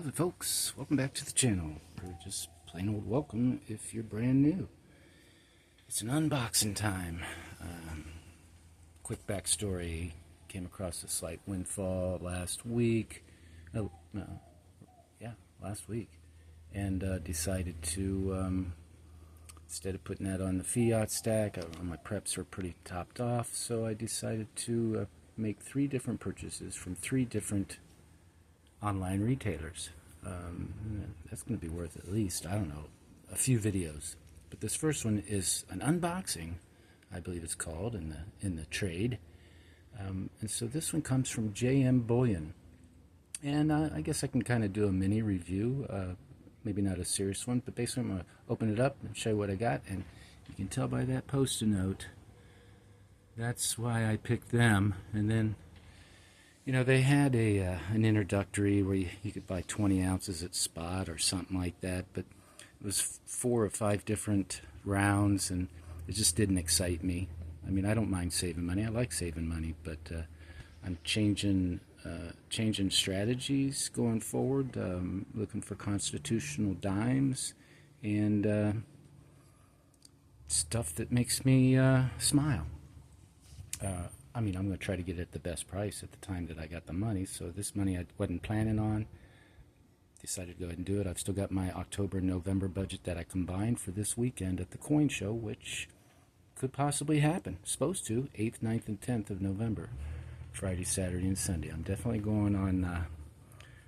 How's it, folks? Welcome back to the channel, or just plain old welcome if you're brand new. It's an unboxing time. Quick backstory: came across a slight windfall last week. Last week, and decided to instead of putting that on the fiat stack, my preps are pretty topped off, so I decided to make 3 different purchases from 3 different online retailers. That's going to be worth at least, I don't know, a few videos. But this first one is an unboxing, I believe it's called in the trade. And so this one comes from Bullion. And I guess I can kind of do a mini review, maybe not a serious one, but basically I'm going to open it up and show you what I got. And you can tell by that post-it note, that's why I picked them. And then, you know, they had an introductory where you could buy 20 ounces at Spot or something like that, but it was 4 or 5 different rounds, and it just didn't excite me. I mean, I don't mind saving money. I like saving money, but I'm changing strategies going forward, looking for constitutional dimes and stuff that makes me smile. I mean, I'm going to try to get it at the best price at the time that I got the money. So this money I wasn't planning on. Decided to go ahead and do it. I've still got my October and November budget that I combined for this weekend at the coin show, which could possibly happen. Supposed to, 8th, 9th, and 10th of November. Friday, Saturday, and Sunday. I'm definitely going on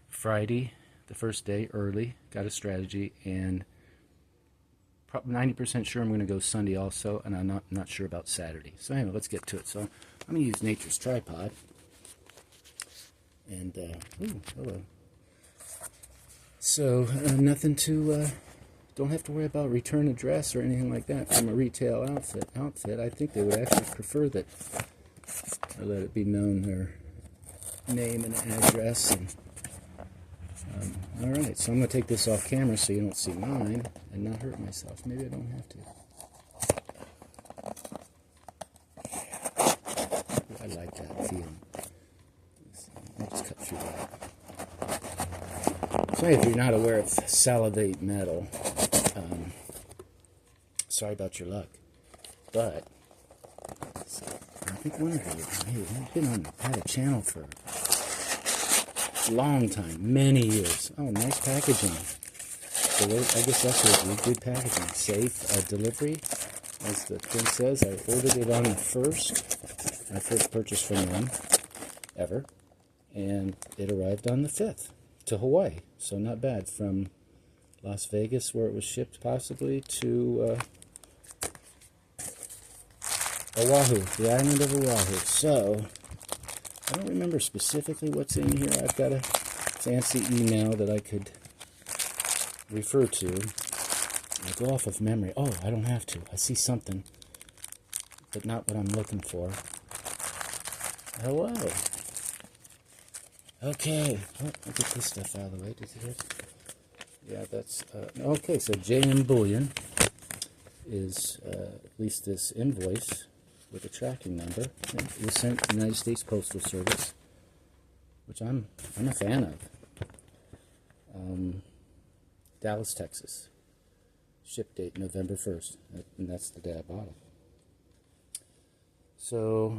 Friday, the first day, early. Got a strategy, and 90% sure I'm going to go Sunday also, and I'm not sure about Saturday. So anyway, let's get to it. So I'm going to use Nature's Tripod. And, ooh, hello. So, nothing to, don't have to worry about return address or anything like that from a retail outfit. I think they would actually prefer that I let it be known their name and address. And, alright, so I'm going to take this off camera so you don't see mine and not hurt myself. Maybe I don't have to. I like that feeling. I'll just cut through that. So if you're not aware of Salivate Metal, sorry about your luck. But I think one of you, I've been had a channel for a long time, many years. Oh, nice packaging. So I guess that's really good packaging. Safe delivery, as the thing says. I ordered it on my first purchase from them ever, and it arrived on the 5th to Hawaii. So not bad, from Las Vegas, where it was shipped possibly, to Oahu, the island of Oahu. So, I don't remember specifically what's in here. I've got a fancy email that I could refer to. I go off of memory. Oh, I don't have to. I see something, but not what I'm looking for. Hello. Okay. Oh, I'll get this stuff out of the way. Does it hurt? Yeah, that's... okay, so Bullion is at least this invoice with a tracking number. It was sent to the United States Postal Service, which I'm a fan of. Dallas, Texas. Ship date November 1st, and that's the day I bought it. So,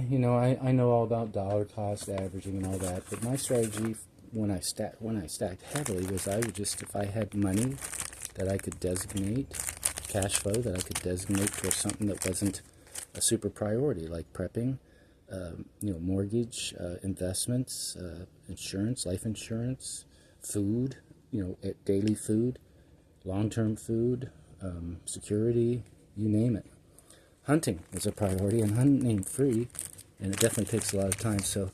you know, I know all about dollar cost averaging and all that, but my strategy when I stacked heavily was I would just, if I had money that I could designate, cash flow that I could designate for something that wasn't a super priority, like prepping, you know, mortgage, investments, insurance, life insurance, food, you know, daily food, long-term food, security, you name it. Hunting was a priority, and hunting ain't free, and it definitely takes a lot of time. So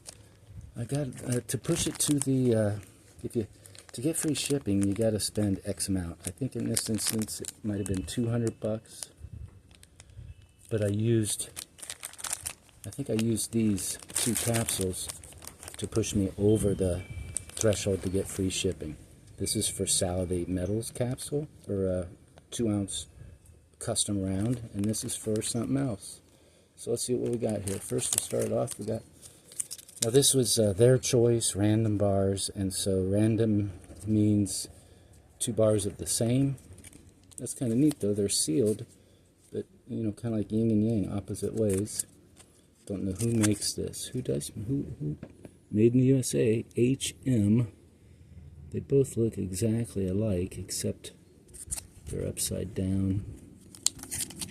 I got to push it to the to get free shipping, you got to spend X amount. I think in this instance it might have been $200, but I think I used these 2 capsules to push me over the threshold to get free shipping. This is for Salivate Metals capsule, or a 2-ounce custom round, and this is for something else. So let's see what we got here. First, to start off, we got, now this was their choice, random bars, and so random means 2 bars of the same. That's kind of neat though. They're sealed, but you know, kind of like yin and yang, opposite ways. Don't know who makes this. Who does? Who? Made in the USA. HM. They both look exactly alike, except they're upside down.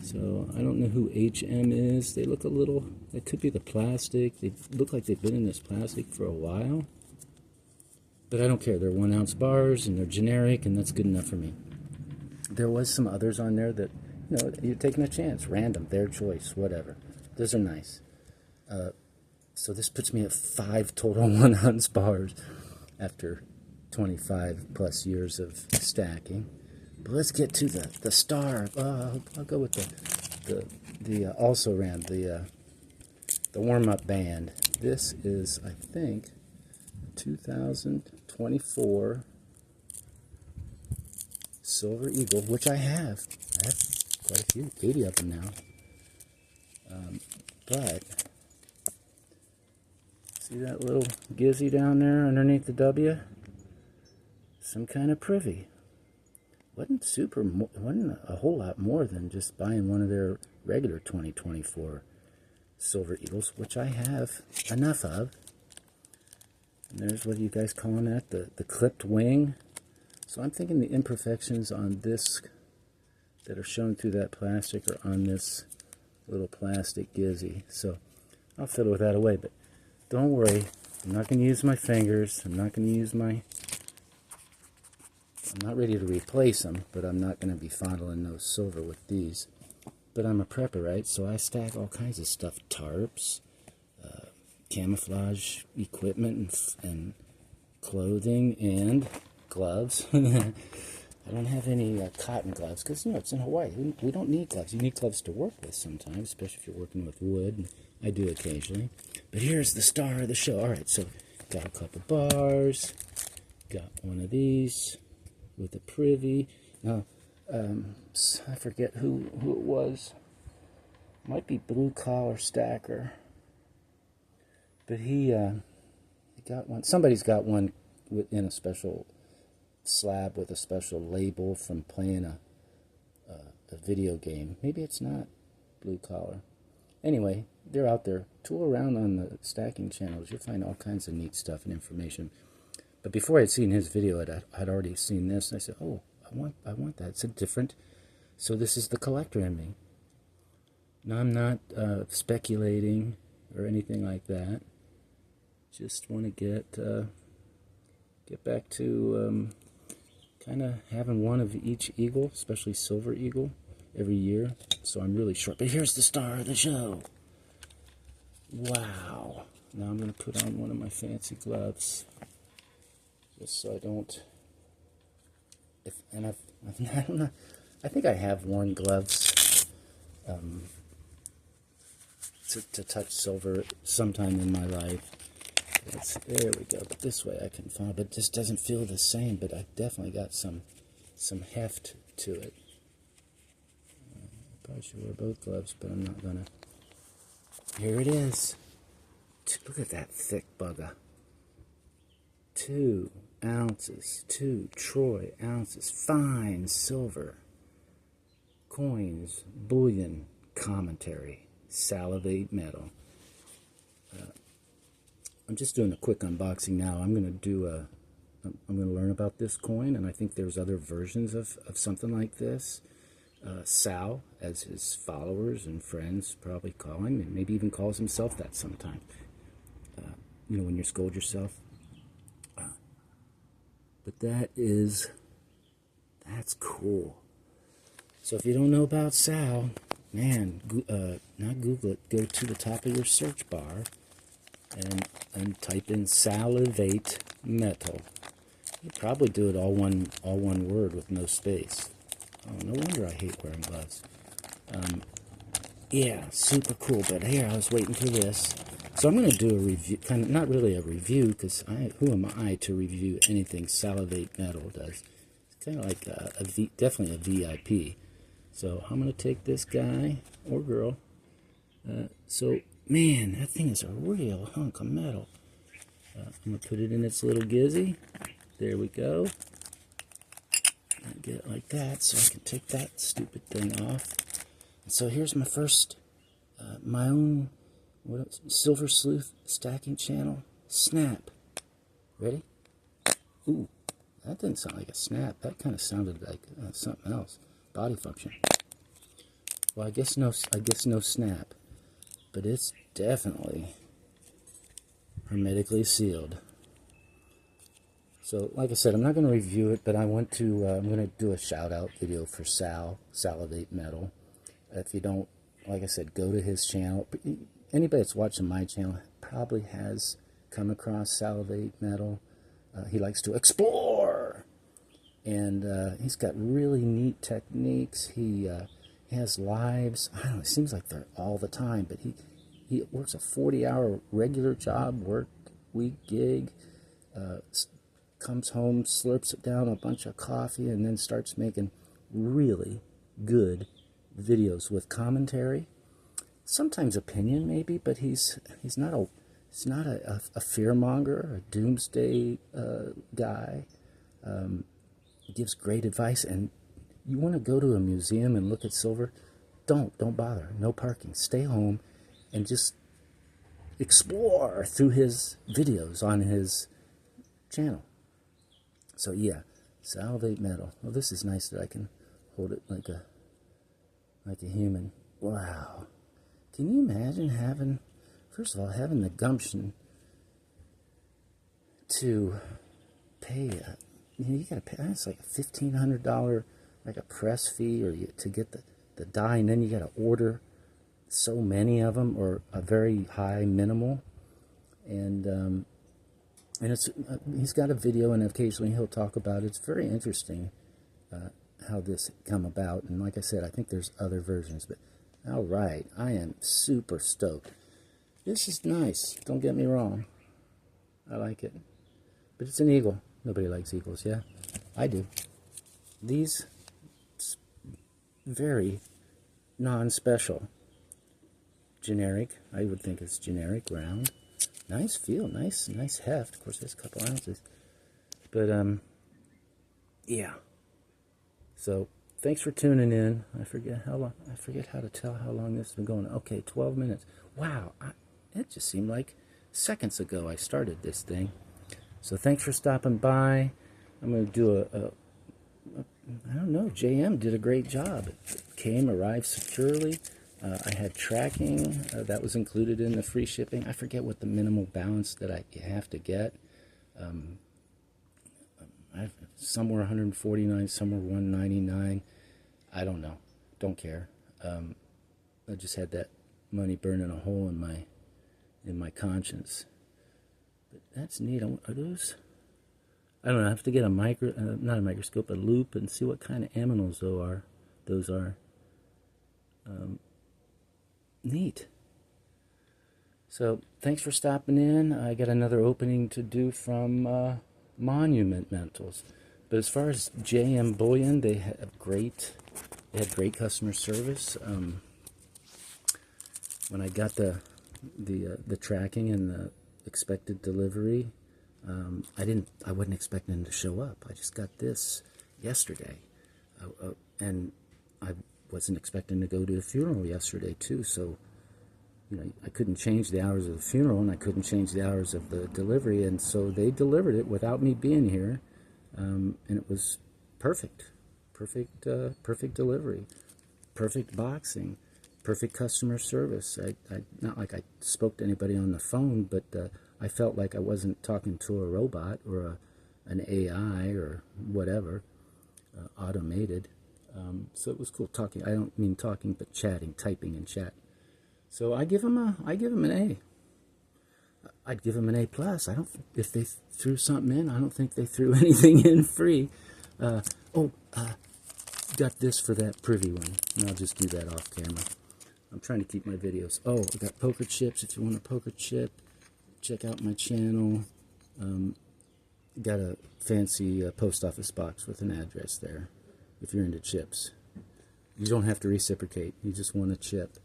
So I don't know who HM is. They look a little. That could be the plastic. They look like they've been in this plastic for a while. But I don't care. They're 1 ounce bars and they're generic, and that's good enough for me. There was some others on there that, you know, you're taking a chance, random, their choice, whatever. Those are nice. So this puts me at 5 total 1 ounce bars after 25 plus years of stacking. But let's get to the star. I'll go with the also ran the warm-up band. This is, I think, 2024 Silver Eagle, which I have. I have quite a few, 80 of them now. But see that little gizzy down there underneath the W? Some kind of privy. Wasn't a whole lot more than just buying one of their regular 2024 Silver Eagles, which I have enough of. And there's, what are you guys calling that? The clipped wing. So I'm thinking the imperfections on this that are shown through that plastic are on this little plastic gizzy. So I'll fiddle with that away, but don't worry. I'm not going to use my fingers. I'm not ready to replace them, but I'm not going to be fondling those silver with these. But I'm a prepper, right? So I stack all kinds of stuff. Tarps, camouflage equipment, and clothing, and gloves. I don't have any cotton gloves because, you know, it's in Hawaii. We don't need gloves. You need gloves to work with sometimes, especially if you're working with wood. And I do occasionally. But here's the star of the show. All right, so got a couple bars. Got one of these with a privy. Now, I forget who it was. Might be Blue Collar Stacker. But he got one. Somebody's got one in a special slab with a special label from playing a video game. Maybe it's not Blue Collar. Anyway, they're out there. Tool around on the stacking channels. You'll find all kinds of neat stuff and information. But before I'd seen his video, I'd already seen this, and I said, "Oh, I want that. It's a different." So this is the collector in me. Now I'm not speculating or anything like that. Just want to get back to kind of having one of each eagle, especially Silver Eagle, every year. So I'm really short. But here's the star of the show. Wow. Now I'm going to put on one of my fancy gloves, just so I don't. I think I have worn gloves to touch silver sometime in my life. There we go. But this way I can find. But it just doesn't feel the same. But I definitely got some heft to it. I probably should wear both gloves, but I'm not gonna. Here it is. Look at that thick bugger. 2 ounces, 2 troy ounces, fine silver coins, bullion, commentary, salivate metal. I'm just doing a quick unboxing now. I'm going to learn about this coin, and I think there's other versions of something like this. Sal, as his followers and friends probably call him, and maybe even calls himself that sometimes. You know, when you scold yourself. But that's cool. So if you don't know about Sal, man, not Google it, go to the top of your search bar and type in salivate metal. You probably do it all one word with no space. Oh, no wonder I hate wearing gloves. Yeah, super cool. But here, I was waiting for this. So I'm going to do a review, kind of not really a review, because who am I to review anything Salivate Metal does? It's kind of like definitely a VIP. So I'm going to take this guy or girl. So man, that thing is a real hunk of metal. I'm going to put it in its little gizzy. There we go. Get it like that so I can take that stupid thing off. And so here's my first, my own Silver Sleuth stacking channel. Snap. Ready? Ooh, that didn't sound like a snap. That kind of sounded like something else. Body function. Well, I guess no snap, but it's definitely hermetically sealed. So, like I said, I'm not going to review it, but I want to. I'm going to do a shout-out video for Salivate Metal. If you don't, like I said, go to his channel. Anybody that's watching my channel probably has come across Salivate Metal. He likes to explore, and he's got really neat techniques. He has lives. I don't know. It seems like they're all the time, but he works a 40-hour regular job, work week gig. Comes home, slurps it down a bunch of coffee, and then starts making really good videos with commentary. Sometimes opinion, maybe, but he's not a fearmonger, a doomsday guy. He gives great advice, and you want to go to a museum and look at silver? Don't bother. No parking. Stay home and just explore through his videos on his channel. So yeah, Salivate Metal. Well, this is nice that I can hold it like a human. Wow. Can you imagine having, first of all, having the gumption to pay you gotta pay, it's like a $1,500 like a press fee, or to get the die, and then you gotta order so many of them, or a very high minimal, and it's he's got a video, and occasionally he'll talk about it. It's very interesting how this come about, and like I said, I think there's other versions, but all right, I am super stoked. This is nice, don't get me wrong, I like it, but it's an eagle. Nobody likes eagles, yeah? I do. These, very non-special. Generic, I would think it's generic, round. Nice feel, nice heft. Of course, there's a couple ounces. But, yeah. So, thanks for tuning in. I forget how to tell how long this has been going. Okay, 12 minutes. Wow, it just seemed like seconds ago I started this thing. So, thanks for stopping by. I'm going to do I don't know, JM did a great job. It arrived securely. I had tracking that was included in the free shipping. I forget what the minimal balance that you have to get. Somewhere 149, somewhere 199. I don't know. Don't care. I just had that money burning a hole in my conscience. But that's neat. Are those? I don't know. I have to get a not a microscope, a loop, and see what kind of aminals those are. Neat. So, thanks for stopping in. I got another opening to do from Monument Metals. But as far as JM Bullion, they had great customer service. When I got the tracking and the expected delivery, I wasn't expecting them to show up. I just got this yesterday, and I wasn't expecting to go to the funeral yesterday too. So, I couldn't change the hours of the funeral, and I couldn't change the hours of the delivery, and so they delivered it without me being here, and it was perfect delivery, perfect boxing, perfect customer service. I not like I spoke to anybody on the phone, but I felt like I wasn't talking to a robot or an AI or whatever, automated. So it was cool talking. I don't mean talking, but chatting, typing in chat. So I give him an A. I'd give him an A+. If they threw something in, I don't think they threw anything in free. Got this for that privy one, and I'll just do that off camera. I'm trying to keep my videos. Oh, I got poker chips. If you want a poker chip, check out my channel. Got a fancy post office box with an address there. If you're into chips, you don't have to reciprocate. You just want a chip.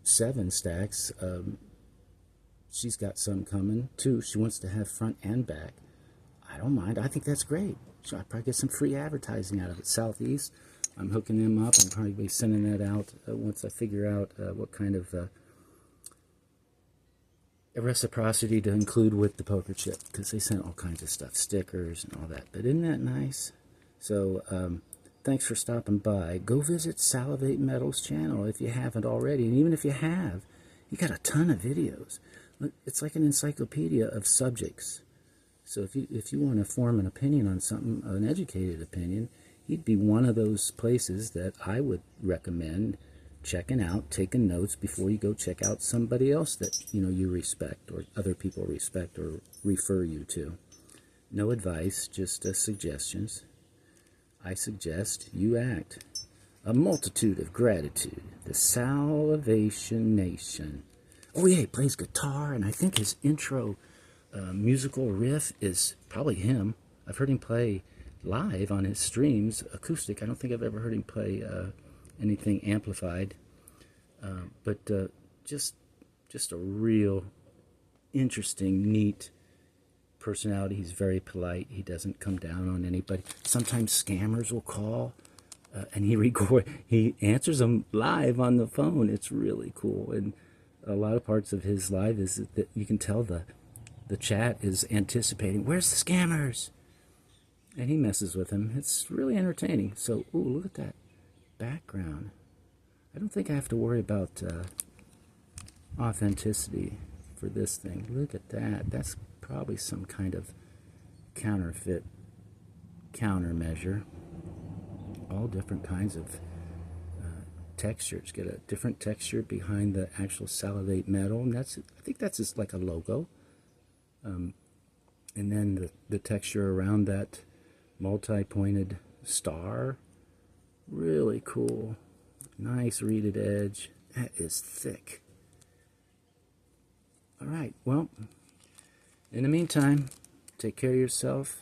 7 stacks. She's got some coming too. She wants to have front and back. I don't mind. I think that's great. So I'll probably get some free advertising out of it. Southeast, I'm hooking them up. I'm probably be sending that out once I figure out what kind of reciprocity to include with the poker chip, because they sent all kinds of stuff, stickers and all that. But isn't that nice? So thanks for stopping by. Go visit Salivate Metal's channel if you haven't already, and even if you have, you got a ton of videos. It's like an encyclopedia of subjects. So if you want to form an opinion on something, an educated opinion, he'd be one of those places that I would recommend checking out, taking notes before you go check out somebody else that you respect or other people respect or refer you to. No advice, just suggestions. I suggest you act. A multitude of gratitude. The Salivation Nation. Oh yeah, he plays guitar, and I think his intro musical riff is probably him. I've heard him play live on his streams, acoustic. I don't think I've ever heard him play anything amplified, but just a real interesting, neat personality. He's very polite. He doesn't come down on anybody. Sometimes scammers will call, and he answers them live on the phone. It's really cool. And a lot of parts of his live is that you can tell the chat is anticipating, where's the scammers? And he messes with them. It's really entertaining. So, ooh, look at that background. I don't think I have to worry about authenticity for this thing. Look at that. That's probably some kind of counterfeit countermeasure. All different kinds of textures. Get a different texture behind the actual Salivate Metal. And I think that's just like a logo. And then the texture around that multi-pointed star, really cool. Nice reeded edge. That is thick. All right, well, in the meantime, take care of yourself.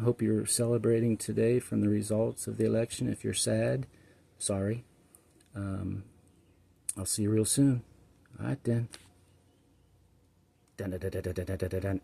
Hope you're celebrating today from the results of the election. If you're sad, sorry. I'll see you real soon. All right then. Dun, dun, dun, dun, dun, dun, dun, dun.